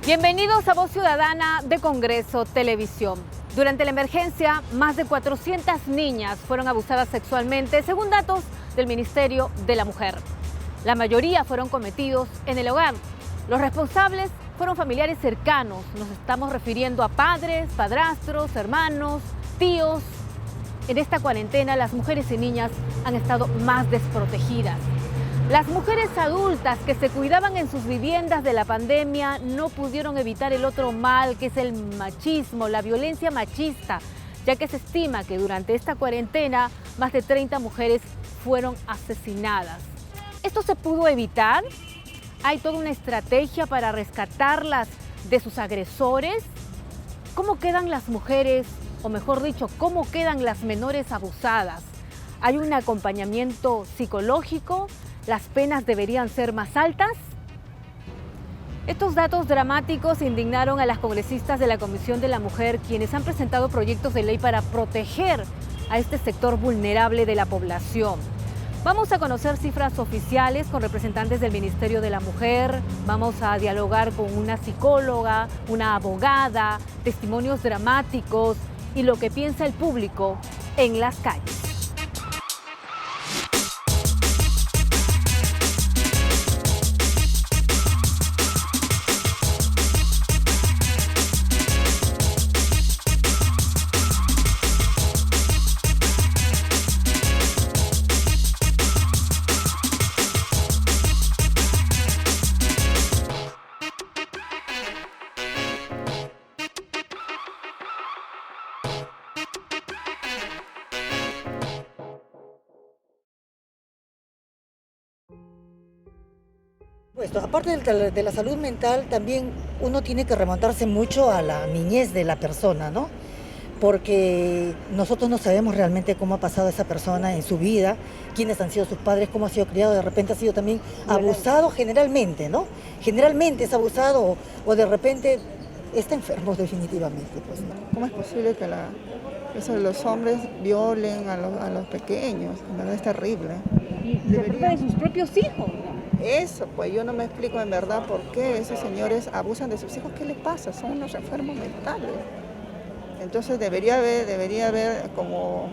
Bienvenidos a Voz Ciudadana de Congreso Televisión. Durante la emergencia, más de 400 niñas fueron abusadas sexualmente, según datos del Ministerio de la Mujer. La mayoría fueron cometidos en el hogar. Los responsables fueron familiares cercanos. Nos estamos refiriendo a padres, padrastros, hermanos, tíos. En esta cuarentena, las mujeres y niñas han estado más desprotegidas. Las mujeres adultas que se cuidaban en sus viviendas de la pandemia no pudieron evitar el otro mal, que es el machismo, la violencia machista, ya que se estima que durante esta cuarentena más de 30 mujeres fueron asesinadas. ¿Esto se pudo evitar? ¿Hay toda una estrategia para rescatarlas de sus agresores? ¿Cómo quedan las mujeres, o mejor dicho, cómo quedan las menores abusadas? ¿Hay un acompañamiento psicológico? ¿Las penas deberían ser más altas? Estos datos dramáticos indignaron a las congresistas de la Comisión de la Mujer, quienes han presentado proyectos de ley para proteger a este sector vulnerable de la población. Vamos a conocer cifras oficiales con representantes del Ministerio de la Mujer, vamos a dialogar con una psicóloga, una abogada, testimonios dramáticos y lo que piensa el público en las calles. Pues, aparte de la salud mental, también uno tiene que remontarse mucho a la niñez de la persona, ¿no? Porque nosotros no sabemos realmente cómo ha pasado esa persona en su vida, quiénes han sido sus padres, cómo ha sido criado, de repente ha sido también abusado generalmente, ¿no? Generalmente es abusado o de repente está enfermo definitivamente. Pues. ¿Cómo es posible que los hombres violen a los pequeños? En verdad es terrible. Y se trata de sus propios hijos. Eso, pues yo no me explico en verdad por qué esos señores abusan de sus hijos. ¿Qué les pasa? Son unos enfermos mentales. Entonces debería haber como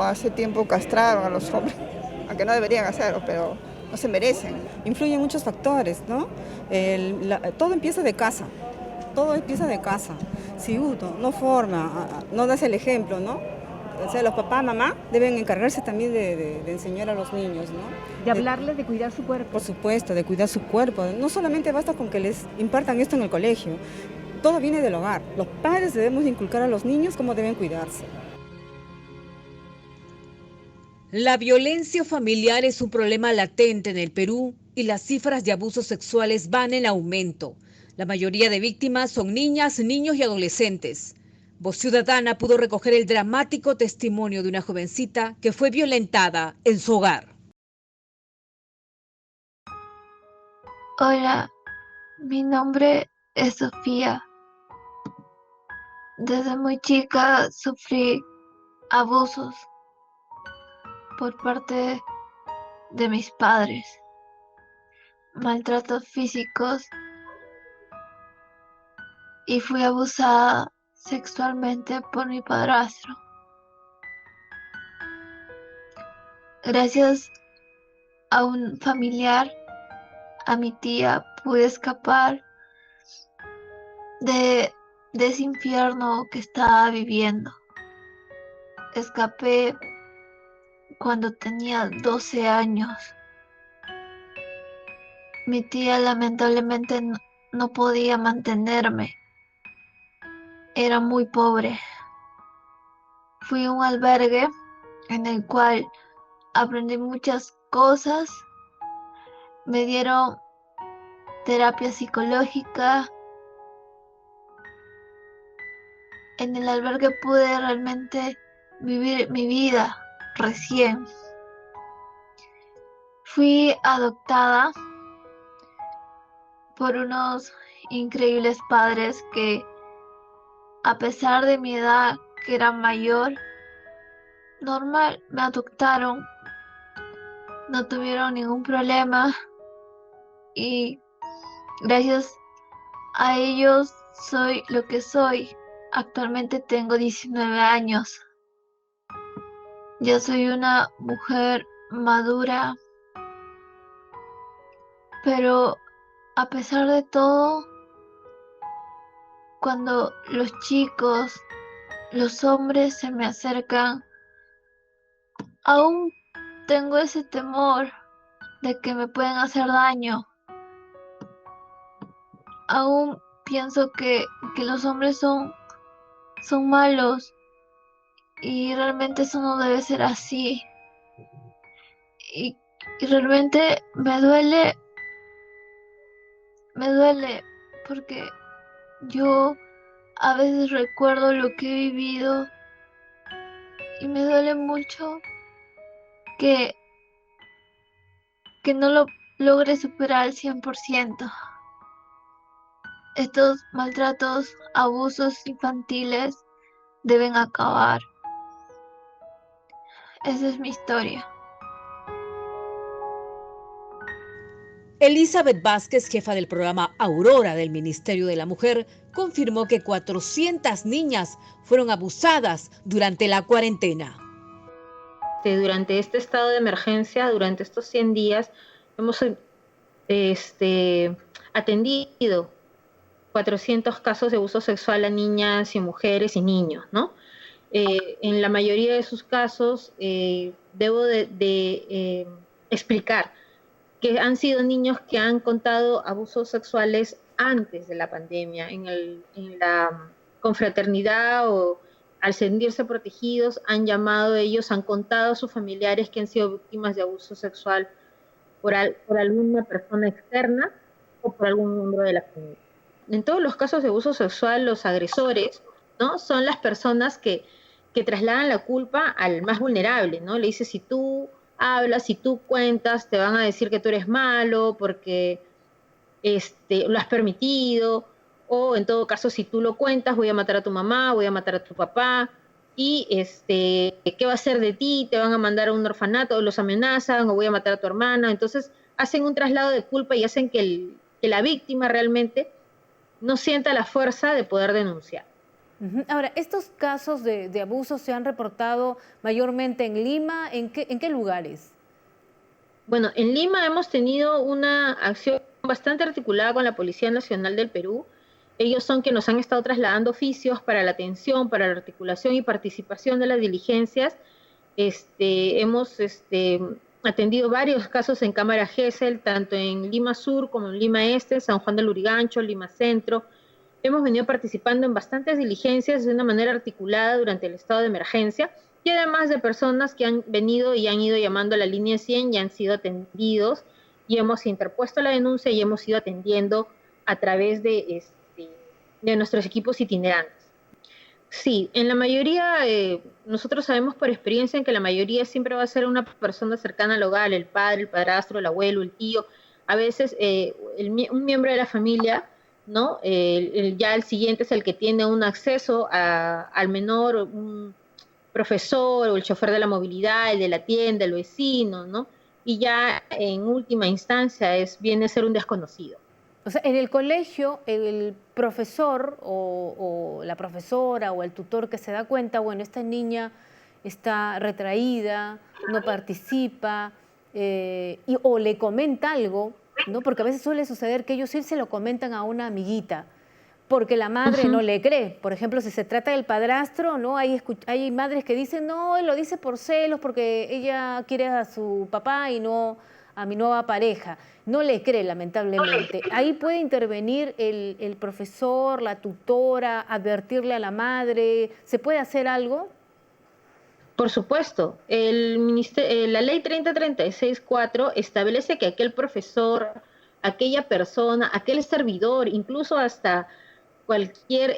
hace tiempo castraron a los hombres, aunque no deberían hacerlo, pero no se merecen. Influyen muchos factores, ¿no? Todo empieza de casa. Todo empieza de casa. Si uno no forma, no das el ejemplo, ¿no? O sea, los papás, mamá, deben encargarse también de enseñar a los niños, ¿no? De hablarles de cuidar su cuerpo. Por supuesto, de cuidar su cuerpo. No solamente basta con que les impartan esto en el colegio. Todo viene del hogar. Los padres debemos inculcar a los niños cómo deben cuidarse. La violencia familiar es un problema latente en el Perú y las cifras de abusos sexuales van en aumento. La mayoría de víctimas son niñas, niños y adolescentes. Voz Ciudadana pudo recoger el dramático testimonio de una jovencita que fue violentada en su hogar. Hola, mi nombre es Sofía. Desde muy chica sufrí abusos por parte de mis padres, maltratos físicos y fui abusada sexualmente por mi padrastro. Gracias a un familiar, a mi tía, pude escapar de ese infierno que estaba viviendo. Escapé cuando tenía 12 años. Mi tía lamentablemente no podía mantenerme. Era muy pobre. Fui a un albergue en el cual aprendí muchas cosas. Me dieron terapia psicológica. En el albergue pude realmente vivir mi vida recién. Fui adoptada por unos increíbles padres que, a pesar de mi edad, que era mayor, normal, me adoptaron, no tuvieron ningún problema y gracias a ellos soy lo que soy. Actualmente tengo 19 años. Ya soy una mujer madura, pero a pesar de todo, cuando los chicos, los hombres se me acercan, aún tengo ese temor de que me pueden hacer daño. Aún pienso que los hombres son malos y realmente eso no debe ser así. Y, y realmente me duele porque yo a veces recuerdo lo que he vivido y me duele mucho que, que no lo logre superar al 100%. Estos maltratos, abusos infantiles deben acabar. Esa es mi historia. Elizabeth Vázquez, jefa del programa Aurora del Ministerio de la Mujer, confirmó que 400 niñas fueron abusadas durante la cuarentena. Durante este estado de emergencia, durante estos 100 días, hemos atendido 400 casos de abuso sexual a niñas y mujeres y niños, ¿no? En la mayoría de sus casos, debo de explicar que han sido niños que han contado abusos sexuales antes de la pandemia, en la confraternidad o al sentirse protegidos, han llamado ellos, han contado a sus familiares que han sido víctimas de abuso sexual por alguna persona externa o por algún miembro de la familia. En todos los casos de abuso sexual, los agresores, ¿no?, son las personas que trasladan la culpa al más vulnerable, ¿no? Le dice, si tú hablas, si tú cuentas, te van a decir que tú eres malo porque lo has permitido, o en todo caso, si tú lo cuentas, voy a matar a tu mamá, voy a matar a tu papá, y ¿qué va a hacer de ti? Te van a mandar a un orfanato, o los amenazan, o voy a matar a tu hermana. Entonces hacen un traslado de culpa y hacen que la víctima realmente no sienta la fuerza de poder denunciar. Ahora, ¿estos casos de abuso se han reportado mayormente en Lima? ¿En qué lugares? Bueno, en Lima hemos tenido una acción bastante articulada con la Policía Nacional del Perú. Ellos son quienes nos han estado trasladando oficios para la atención, para la articulación y participación de las diligencias. Hemos atendido varios casos en Cámara Gesell, tanto en Lima Sur como en Lima Este, San Juan del Lurigancho, Lima Centro. Hemos venido participando en bastantes diligencias de una manera articulada durante el estado de emergencia, y además de personas que han venido y han ido llamando a la línea 100 y han sido atendidos, y hemos interpuesto la denuncia y hemos ido atendiendo a través de nuestros equipos itinerantes. Sí, en la mayoría, nosotros sabemos por experiencia en que la mayoría siempre va a ser una persona cercana al hogar, el padre, el padrastro, el abuelo, el tío, a veces un miembro de la familia, ¿no? Ya el siguiente es el que tiene un acceso al menor, un profesor o el chofer de la movilidad, el de la tienda, el vecino, ¿no? Y ya en última instancia viene a ser un desconocido. O sea, en el colegio, el profesor o la profesora o el tutor que se da cuenta, bueno, esta niña está retraída, no participa, o le comenta algo, ¿no? Porque a veces suele suceder que ellos sí se lo comentan a una amiguita, porque la madre no le cree. Por ejemplo, si se trata del padrastro, ¿no? Hay madres que dicen, no, él lo dice por celos, porque ella quiere a su papá y no a mi nueva pareja. No le cree, lamentablemente. Ahí puede intervenir el profesor, la tutora, advertirle a la madre. ¿Se puede hacer algo? Por supuesto. La ley 3036-4 establece que aquel profesor, aquella persona, aquel servidor, incluso hasta cualquier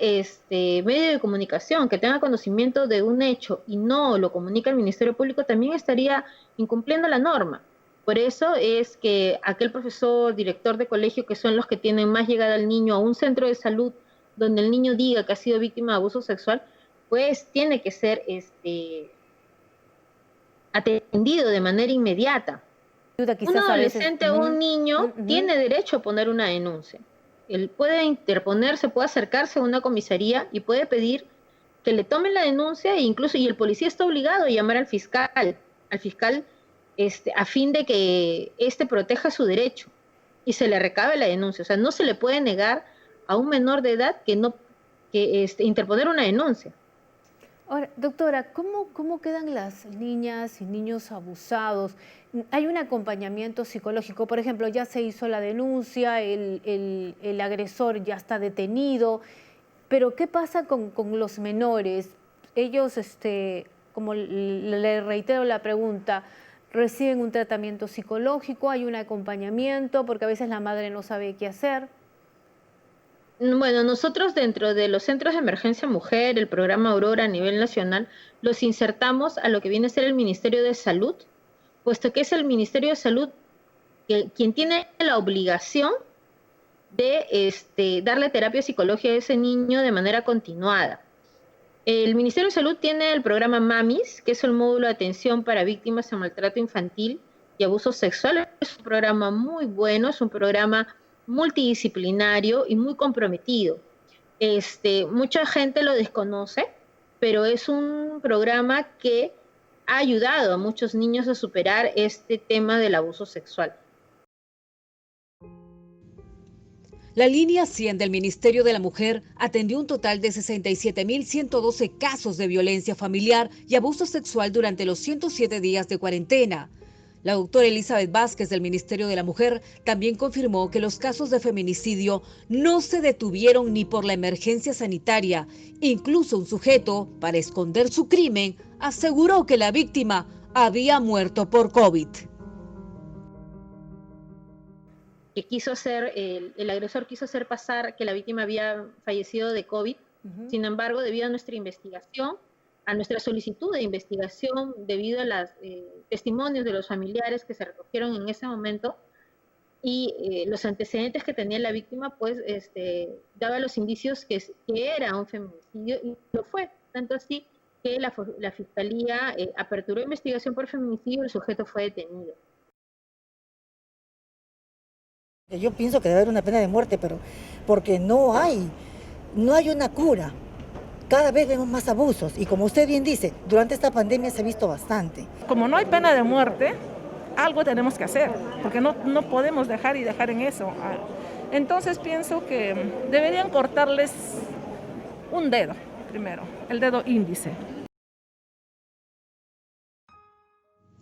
medio de comunicación que tenga conocimiento de un hecho y no lo comunica al Ministerio Público, también estaría incumpliendo la norma. Por eso es que aquel profesor, director de colegio, que son los que tienen más llegada al niño a un centro de salud donde el niño diga que ha sido víctima de abuso sexual, pues tiene que ser atendido de manera inmediata. Un adolescente o un niño tiene derecho a poner una denuncia. Él puede interponerse, puede acercarse a una comisaría y puede pedir que le tomen la denuncia e incluso, y el policía está obligado a llamar al fiscal a fin de que éste proteja su derecho y se le recabe la denuncia. O sea, no se le puede negar a un menor de edad que interponer una denuncia. Ahora, doctora, ¿cómo quedan las niñas y niños abusados? ¿Hay un acompañamiento psicológico? Por ejemplo, ya se hizo la denuncia, el agresor ya está detenido, pero ¿qué pasa con los menores? Ellos, como le reitero la pregunta, ¿reciben un tratamiento psicológico? ¿Hay un acompañamiento? Porque a veces la madre no sabe qué hacer. Bueno, nosotros dentro de los centros de emergencia mujer, el programa Aurora a nivel nacional, los insertamos a lo que viene a ser el Ministerio de Salud, puesto que es el Ministerio de Salud quien tiene la obligación de darle terapia psicológica a ese niño de manera continuada. El Ministerio de Salud tiene el programa MAMIS, que es el módulo de atención para víctimas de maltrato infantil y abuso sexual. Es un programa muy bueno, es un programa multidisciplinario y muy comprometido. Mucha gente lo desconoce, pero es un programa que ha ayudado a muchos niños a superar este tema del abuso sexual. La línea 100 del Ministerio de la Mujer atendió un total de 67.112 casos de violencia familiar y abuso sexual durante los 107 días de cuarentena. La doctora Elizabeth Vázquez del Ministerio de la Mujer también confirmó que los casos de feminicidio no se detuvieron ni por la emergencia sanitaria. Incluso un sujeto, para esconder su crimen, aseguró que la víctima había muerto por COVID. El agresor quiso hacer pasar que la víctima había fallecido de COVID. Sin embargo, debido a nuestra investigación, a nuestra solicitud de investigación, debido a los testimonios de los familiares que se recogieron en ese momento y los antecedentes que tenía la víctima, pues daba los indicios que era un feminicidio, y lo fue. Tanto así que la Fiscalía aperturó investigación por feminicidio y el sujeto fue detenido. Yo pienso que debe haber una pena de muerte, pero porque no hay una cura. Cada vez vemos más abusos y como usted bien dice, durante esta pandemia se ha visto bastante. Como no hay pena de muerte, algo tenemos que hacer, porque no podemos dejar en eso. Entonces pienso que deberían cortarles un dedo primero, el dedo índice.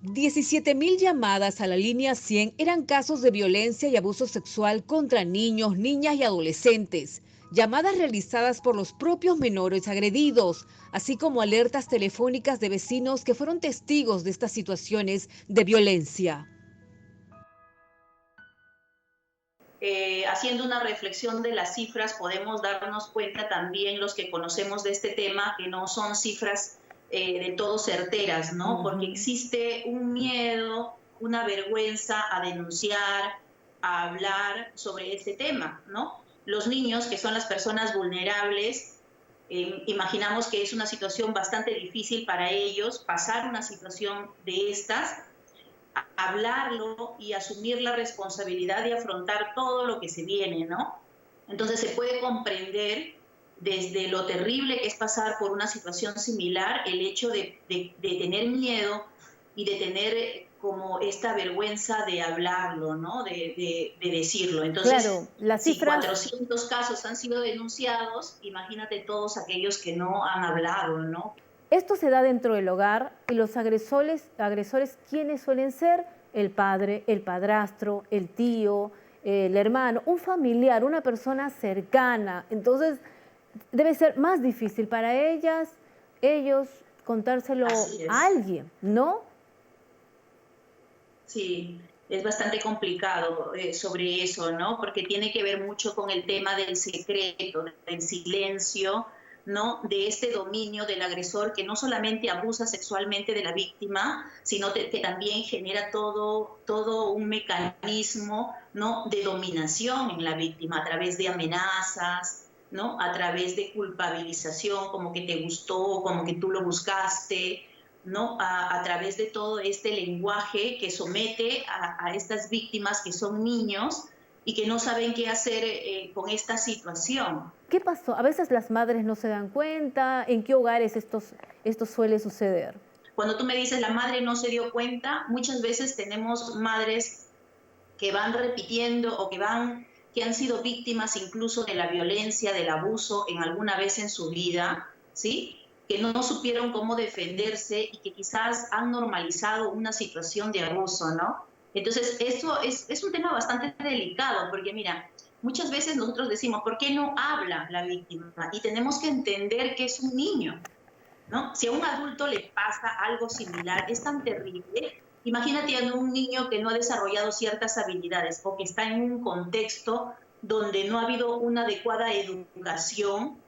17.000 llamadas a la línea 100 eran casos de violencia y abuso sexual contra niños, niñas y adolescentes. Llamadas realizadas por los propios menores agredidos, así como alertas telefónicas de vecinos que fueron testigos de estas situaciones de violencia. Haciendo una reflexión de las cifras, podemos darnos cuenta también, los que conocemos de este tema, que no son cifras del todo certeras, ¿no? Porque existe un miedo, una vergüenza a denunciar, a hablar sobre este tema, ¿no? Los niños, que son las personas vulnerables, imaginamos que es una situación bastante difícil para ellos pasar una situación de estas, hablarlo y asumir la responsabilidad de afrontar todo lo que se viene, ¿no? Entonces se puede comprender desde lo terrible que es pasar por una situación similar, el hecho de tener miedo y de tener como esta vergüenza de hablarlo, ¿no? De decirlo. Entonces, claro, las cifras... si 400 casos han sido denunciados, imagínate todos aquellos que no han hablado, ¿no? Esto se da dentro del hogar y los agresores, ¿quiénes suelen ser? El padre, el padrastro, el tío, el hermano, un familiar, una persona cercana. Entonces, debe ser más difícil para ellos contárselo a alguien, ¿no? Sí, es bastante complicado sobre eso, ¿no? Porque tiene que ver mucho con el tema del secreto, del silencio, ¿no? De este dominio del agresor que no solamente abusa sexualmente de la víctima, sino que también genera todo un mecanismo, ¿no? De dominación en la víctima a través de amenazas, ¿no? A través de culpabilización, como que te gustó, como que tú lo buscaste, ¿no? A través de todo este lenguaje que somete a estas víctimas que son niños y que no saben qué hacer con esta situación. ¿Qué pasó? A veces las madres no se dan cuenta. ¿En qué hogares esto suele suceder? Cuando tú me dices la madre no se dio cuenta, muchas veces tenemos madres que van repitiendo o que han sido víctimas incluso de la violencia, del abuso en alguna vez en su vida, ¿sí? Que no supieron cómo defenderse y que quizás han normalizado una situación de abuso, ¿no? Entonces, eso es un tema bastante delicado, porque mira, muchas veces nosotros decimos, ¿por qué no habla la víctima? Y tenemos que entender que es un niño, ¿no? Si a un adulto le pasa algo similar, es tan terrible. Imagínate a un niño que no ha desarrollado ciertas habilidades o que está en un contexto donde no ha habido una adecuada educación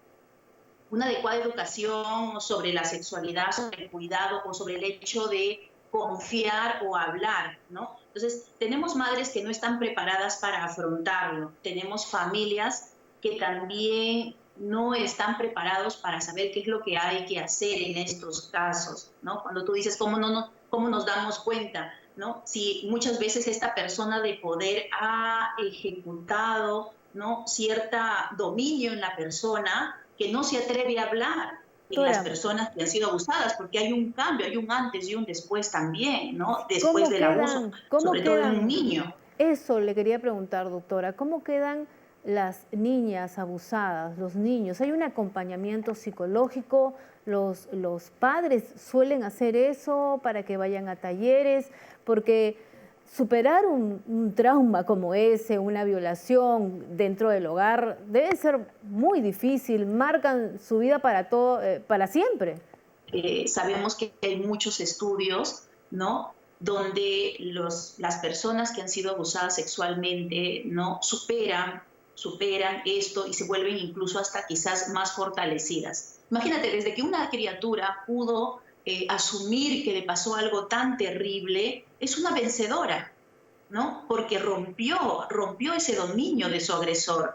sobre la sexualidad, sobre el cuidado o sobre el hecho de confiar o hablar, ¿no? Entonces, tenemos madres que no están preparadas para afrontarlo, tenemos familias que también no están preparados para saber qué es lo que hay que hacer en estos casos, ¿no? Cuando tú dices, ¿cómo nos damos cuenta, ¿no? Si muchas veces esta persona de poder ha ejecutado, ¿no?, cierta dominio en la persona que no se atreve a hablar en las personas que han sido abusadas, porque hay un cambio, hay un antes y un después también, ¿no? Después del abuso, sobre todo en un niño. Eso le quería preguntar, doctora, ¿cómo quedan las niñas abusadas, los niños? ¿Hay un acompañamiento psicológico? ¿Los padres suelen hacer eso para que vayan a talleres? Porque superar un trauma como ese, una violación dentro del hogar, debe ser muy difícil, marcan su vida para siempre. Sabemos que hay muchos estudios, ¿no?, donde las personas que han sido abusadas sexualmente, ¿no?, superan esto y se vuelven incluso hasta quizás más fortalecidas. Imagínate, desde que una criatura pudo asumir que le pasó algo tan terrible, es una vencedora, ¿no? Porque rompió ese dominio de su agresor.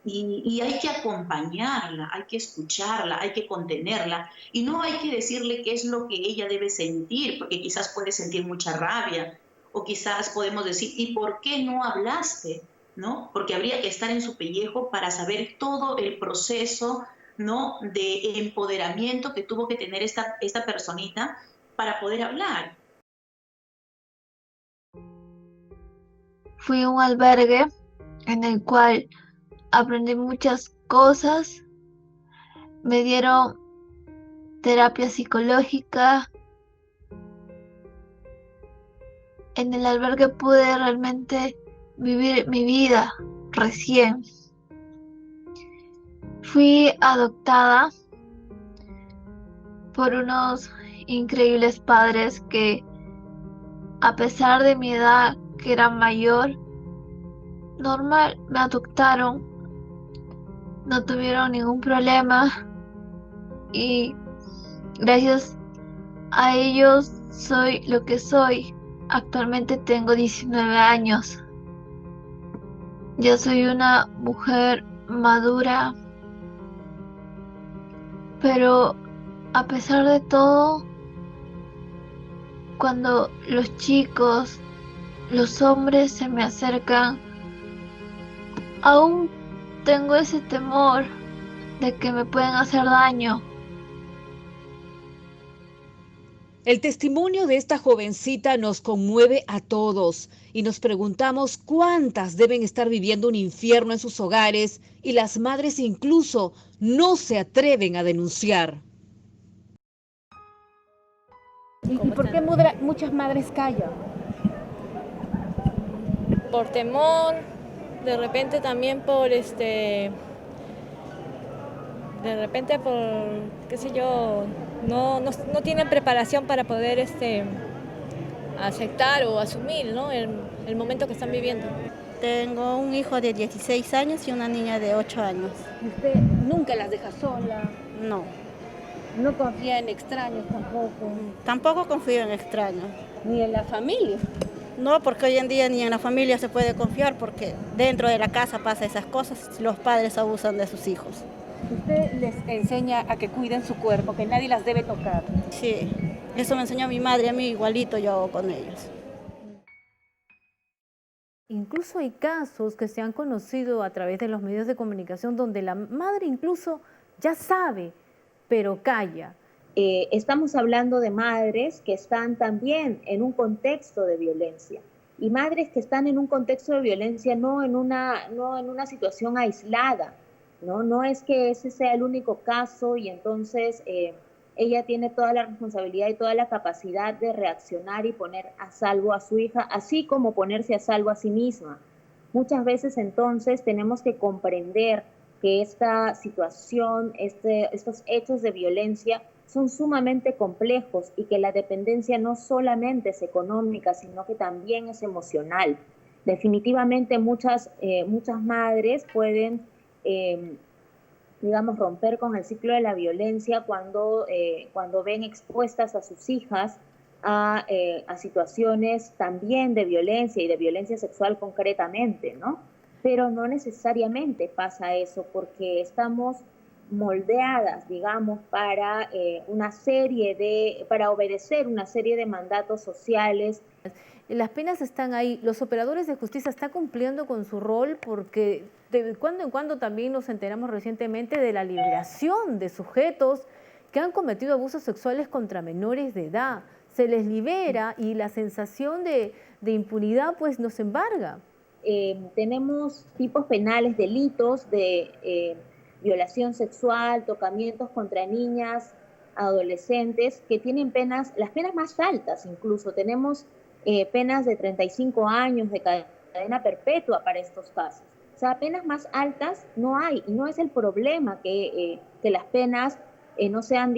Y hay que acompañarla, hay que escucharla, hay que contenerla. Y no hay que decirle qué es lo que ella debe sentir, porque quizás puede sentir mucha rabia, o quizás podemos decir, ¿y por qué no hablaste?, ¿no? Porque habría que estar en su pellejo para saber todo el proceso, ¿no?, de empoderamiento que tuvo que tener esta personita para poder hablar. Fui a un albergue en el cual aprendí muchas cosas, me dieron terapia psicológica. En el albergue pude realmente vivir mi vida recién. Fui adoptada por unos increíbles padres que, a pesar de mi edad, que era mayor, normal, me adoptaron, no tuvieron ningún problema y gracias a ellos soy lo que soy. Actualmente tengo 19 años. Ya soy una mujer madura, pero a pesar de todo, cuando los chicos, los hombres se me acercan, aún tengo ese temor de que me pueden hacer daño. El testimonio de esta jovencita nos conmueve a todos y nos preguntamos cuántas deben estar viviendo un infierno en sus hogares y las madres incluso no se atreven a denunciar. ¿Y por qué muchas madres callan? Por temor, de repente también por de repente por, qué sé yo, no tienen preparación para poder aceptar o asumir, ¿no?, el momento que están viviendo. Tengo un hijo de 16 años y una niña de 8 años. ¿Usted nunca las deja sola? No. ¿No confía en extraños tampoco? Tampoco confío en extraños. ¿Ni en la familia? No, porque hoy en día ni en la familia se puede confiar porque dentro de la casa pasa esas cosas, los padres abusan de sus hijos. Usted les enseña a que cuiden su cuerpo, que nadie las debe tocar. Sí, eso me enseñó mi madre a mí, igualito yo hago con ellos. Incluso hay casos que se han conocido a través de los medios de comunicación donde la madre incluso ya sabe, pero calla. Estamos hablando de madres que están también en un contexto de violencia y madres que están en un contexto de violencia no en una situación aislada, no es que ese sea el único caso y entonces ella tiene toda la responsabilidad y toda la capacidad de reaccionar y poner a salvo a su hija, así como ponerse a salvo a sí misma. Muchas veces entonces tenemos que comprender que esta situación, estos hechos de violencia son sumamente complejos y que la dependencia no solamente es económica, sino que también es emocional. Definitivamente muchas madres pueden, digamos, romper con el ciclo de la violencia cuando ven expuestas a sus hijas a situaciones también de violencia y de violencia sexual concretamente, ¿no? Pero no necesariamente pasa eso porque estamos moldeadas, digamos, para obedecer una serie de mandatos sociales. Las penas están ahí, los operadores de justicia están cumpliendo con su rol porque de cuando en cuando también nos enteramos recientemente de la liberación de sujetos que han cometido abusos sexuales contra menores de edad. Se les libera y la sensación de impunidad pues nos embarga. Tenemos tipos penales, delitos de violación sexual, tocamientos contra niñas, adolescentes, que tienen las penas más altas incluso. Tenemos penas de 35 años de cadena perpetua para estos casos. O sea, penas más altas no hay, y no es el problema que las penas no sean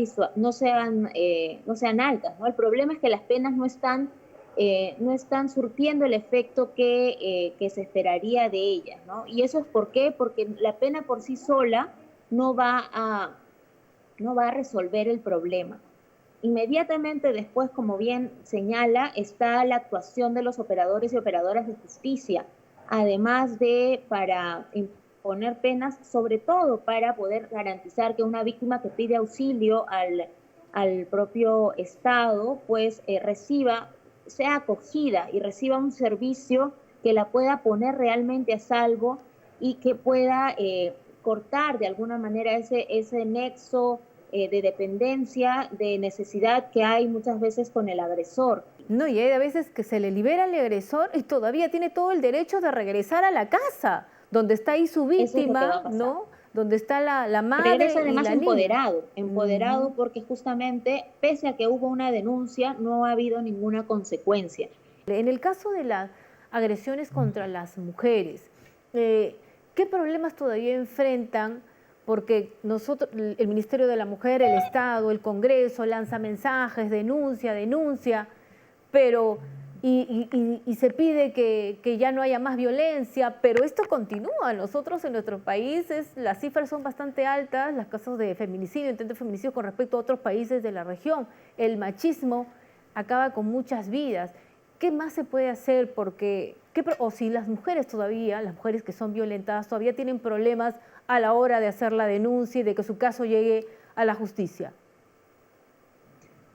altas, ¿no? El problema es que las penas no están surtiendo el efecto que se esperaría de ellas, ¿no? Y eso es ¿por qué? Porque la pena por sí sola no va a resolver el problema. Inmediatamente después, como bien señala, está la actuación de los operadores y operadoras de justicia, además de para imponer penas, sobre todo para poder garantizar que una víctima que pide auxilio al propio Estado, pues sea acogida y reciba un servicio que la pueda poner realmente a salvo y que pueda cortar de alguna manera ese nexo de dependencia, de necesidad que hay muchas veces con el agresor. No, y hay a veces que se le libera al agresor y todavía tiene todo el derecho de regresar a la casa, donde está ahí su víctima, ¿no? Donde está la madre. Regresa además y la empoderado porque justamente, pese a que hubo una denuncia, no ha habido ninguna consecuencia. En el caso de las agresiones contra las mujeres, ¿qué problemas todavía enfrentan? Porque nosotros, el Ministerio de la Mujer, el Estado, el Congreso lanza mensajes, denuncia, pero y se pide que ya no haya más violencia, pero esto continúa. Nosotros en nuestro país las cifras son bastante altas, los casos de feminicidio, intento de feminicidio con respecto a otros países de la región. El machismo acaba con muchas vidas. ¿Qué más se puede hacer? O si las mujeres que son violentadas todavía tienen problemas a la hora de hacer la denuncia y de que su caso llegue a la justicia.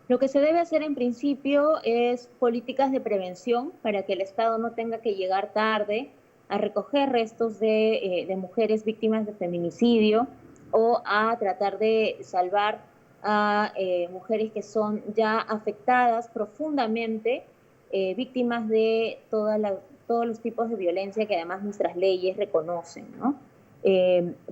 Lo que se debe hacer en principio es políticas de prevención para que el Estado no tenga que llegar tarde a recoger restos de mujeres víctimas de feminicidio o a tratar de salvar a mujeres que son ya afectadas profundamente, víctimas de todos los tipos de violencia que además nuestras leyes reconocen, ¿no?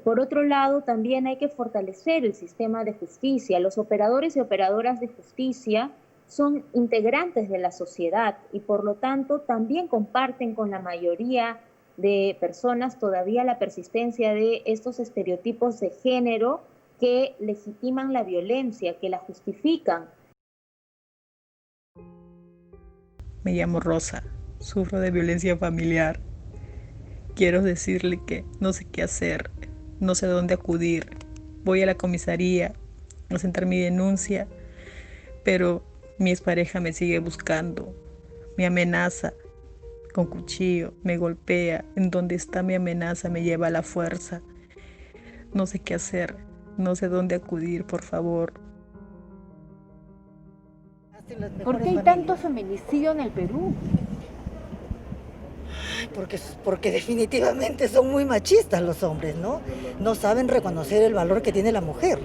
Por otro lado, también hay que fortalecer el sistema de justicia. Los operadores y operadoras de justicia son integrantes de la sociedad y por lo tanto también comparten con la mayoría de personas todavía la persistencia de estos estereotipos de género que legitiman la violencia, que la justifican. Me llamo Rosa, sufro de violencia familiar. Quiero decirle que no sé qué hacer, no sé a dónde acudir. Voy a la comisaría a presentar mi denuncia, pero mi expareja me sigue buscando, me amenaza con cuchillo, me golpea. En donde está mi amenaza me lleva a la fuerza. No sé qué hacer, no sé dónde acudir, por favor. ¿Por qué hay tanto feminicidio en el Perú? porque definitivamente son muy machistas los hombres, ¿no? No saben reconocer el valor que tiene la mujer.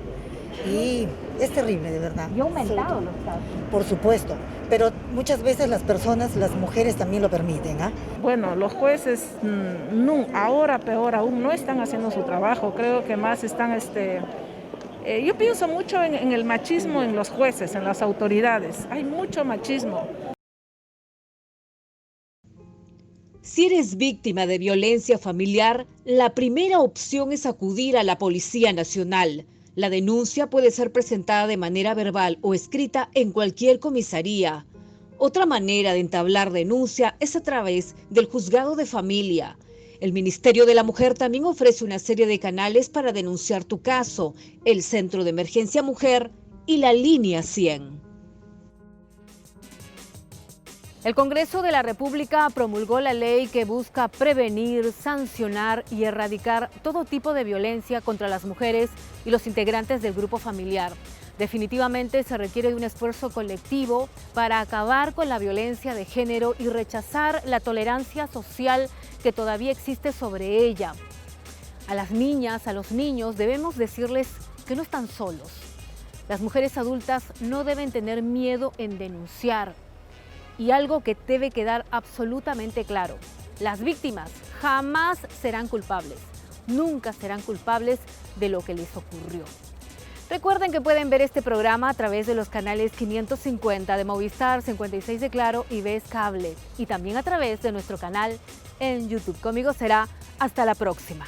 Y es terrible, de verdad. Y ha aumentado los casos. Por supuesto, pero muchas veces las mujeres también lo permiten, ¿ah? Bueno, los jueces ahora peor aún no están haciendo su trabajo. Creo que más están, yo pienso mucho en el machismo en los jueces, en las autoridades. Hay mucho machismo. Si eres víctima de violencia familiar, la primera opción es acudir a la Policía Nacional. La denuncia puede ser presentada de manera verbal o escrita en cualquier comisaría. Otra manera de entablar denuncia es a través del juzgado de familia. El Ministerio de la Mujer también ofrece una serie de canales para denunciar tu caso, el Centro de Emergencia Mujer y la Línea 100. El Congreso de la República promulgó la ley que busca prevenir, sancionar y erradicar todo tipo de violencia contra las mujeres y los integrantes del grupo familiar. Definitivamente se requiere de un esfuerzo colectivo para acabar con la violencia de género y rechazar la tolerancia social que todavía existe sobre ella. A las niñas, a los niños, debemos decirles que no están solos. Las mujeres adultas no deben tener miedo en denunciar. Y algo que debe quedar absolutamente claro: las víctimas jamás serán culpables, nunca serán culpables de lo que les ocurrió. Recuerden que pueden ver este programa a través de los canales 550 de Movistar, 56 de Claro y VES Cable, y también a través de nuestro canal en YouTube. Conmigo será hasta la próxima.